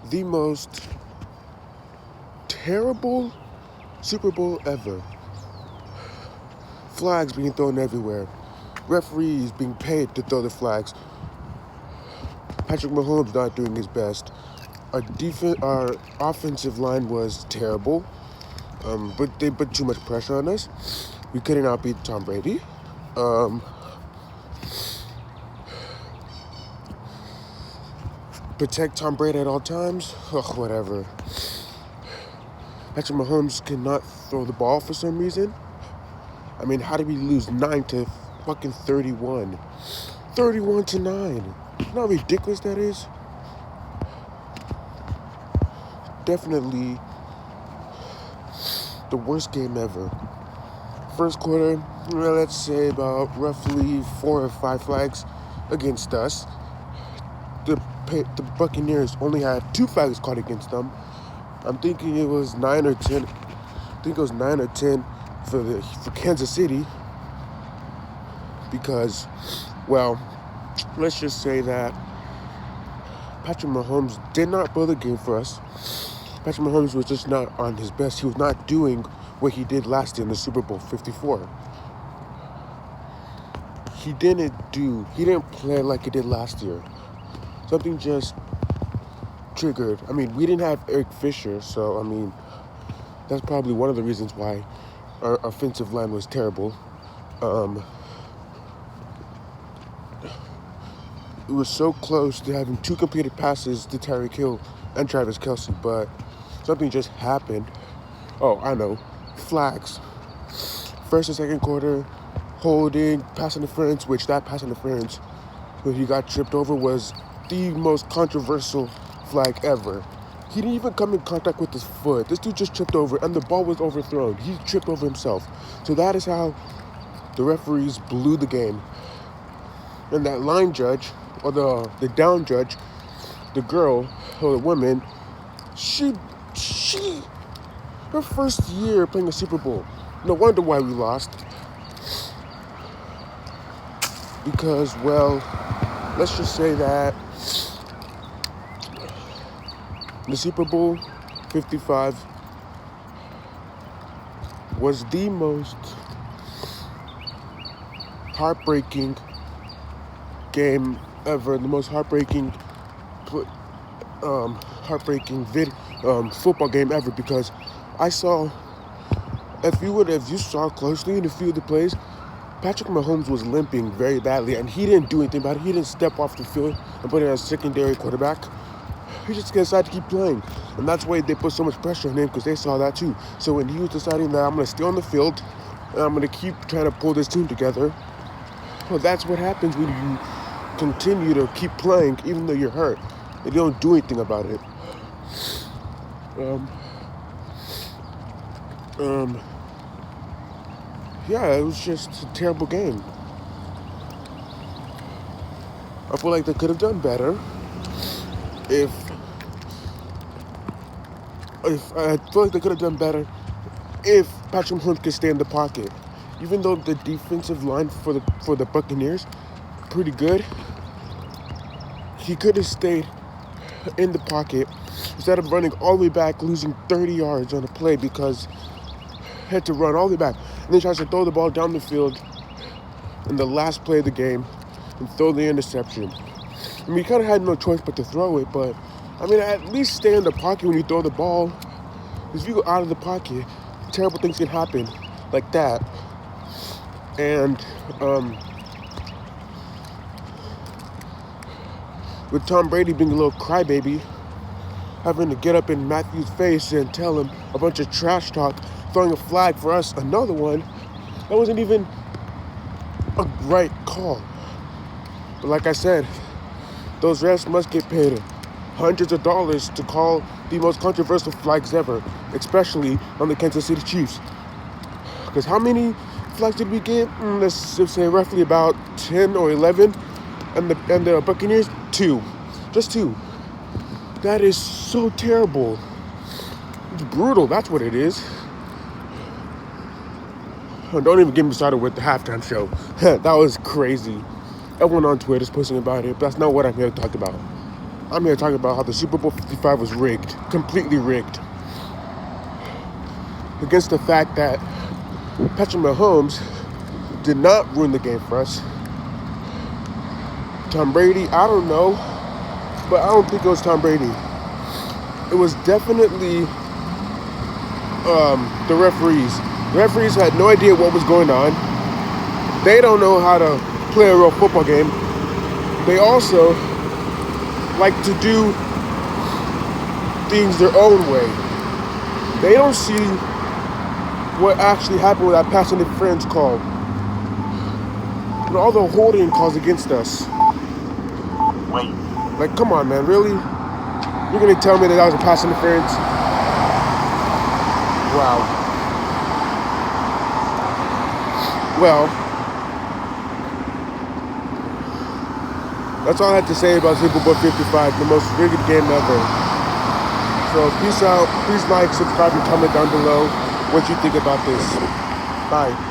the most terrible Super Bowl ever. Flags being thrown everywhere. Referees being paid to throw the flags. Patrick Mahomes not doing his best. Our offensive line was terrible, but they put too much pressure on us. We couldn't outbeat Tom Brady. Um, Protect Tom Brady at all times. Ugh, whatever. Patrick Mahomes cannot throw the ball for some reason. I mean, how did we lose 9 to fucking 31? 31 to 9. You know how ridiculous that is? Definitely the worst game ever. First quarter, let's say about roughly 4 or 5 flags against us. The Buccaneers only had 2 flags caught against them. I'm thinking it was 9 or 10. I think it was 9 or 10 for Kansas City because, well, let's just say that Patrick Mahomes did not blow the game for us. Patrick Mahomes was just not on his best. He was not doing what he did last year in the Super Bowl 54. He didn't play like he did last year. Something just triggered. I mean, we didn't have Eric Fisher, so, I mean, that's probably one of the reasons why our offensive line was terrible. It was so close to having 2 completed passes to Tyreek Hill and Travis Kelce, but something just happened. Oh, I know. Flags. First and second quarter, holding, pass interference, which that pass interference, when he got tripped over, was the most controversial flag ever. He didn't even come in contact with his foot. This dude just tripped over, and the ball was overthrown. He tripped over himself. So that is how the referees blew the game. And that line judge, or the down judge, the girl, or the woman, she, her first year playing a Super Bowl. No wonder why we lost. Because, well, let's just say that the Super Bowl 55 was the most heartbreaking game ever, the most heartbreaking football game ever, because I saw, if you saw closely in a few of the plays, Patrick Mahomes was limping very badly, and he didn't do anything about it. He didn't step off the field and put it as a secondary quarterback. He just decided to keep playing. And that's why they put so much pressure on him, because they saw that too. So when he was deciding that I'm going to stay on the field and I'm going to keep trying to pull this team together, well, that's what happens when you continue to keep playing even though you're hurt and you don't do anything about it. Yeah, it was just a terrible game. I feel like they could have done better if I feel like they could have done better if Patrick Mahomes could stay in the pocket. Even though the defensive line for the Buccaneers pretty good, he could have stayed in the pocket instead of running all the way back, losing 30 yards on a play because he had to run all the way back. And then he tries to throw the ball down the field in the last play of the game and throw the interception. I mean, he kind of had no choice but to throw it, but I mean, at least stay in the pocket when you throw the ball. Because if you go out of the pocket, terrible things can happen like that. And with Tom Brady being a little crybaby, having to get up in Matthew's face and tell him a bunch of trash talk, throwing a flag for us, another one, that wasn't even a right call. But like I said, those refs must get paid hundreds of dollars to call the most controversial flags ever, especially on the Kansas City Chiefs. Because how many flags did we get? Let's say roughly about 10 or 11. And the Buccaneers, 2. Just 2. That is so terrible. It's brutal, that's what it is. Don't even get me started with the halftime show. That was crazy. Everyone on Twitter is posting about it, but that's not what I'm here to talk about. I'm here talking about how the Super Bowl 55 was rigged, completely rigged. Against the fact that Patrick Mahomes did not ruin the game for us. Tom Brady, I don't know, but I don't think it was Tom Brady. It was definitely the referees. The referees had no idea what was going on. They don't know how to play a real football game. They also like to do things their own way. They don't see what actually happened with that pass interference call. And all the holding calls against us. Wait. Like, come on, man, really? You're gonna tell me that was a pass interference? Wow. Well, that's all I had to say about Super Bowl 55, the most rigged game ever. So peace out. Please like, subscribe, and comment down below what you think about this. Bye.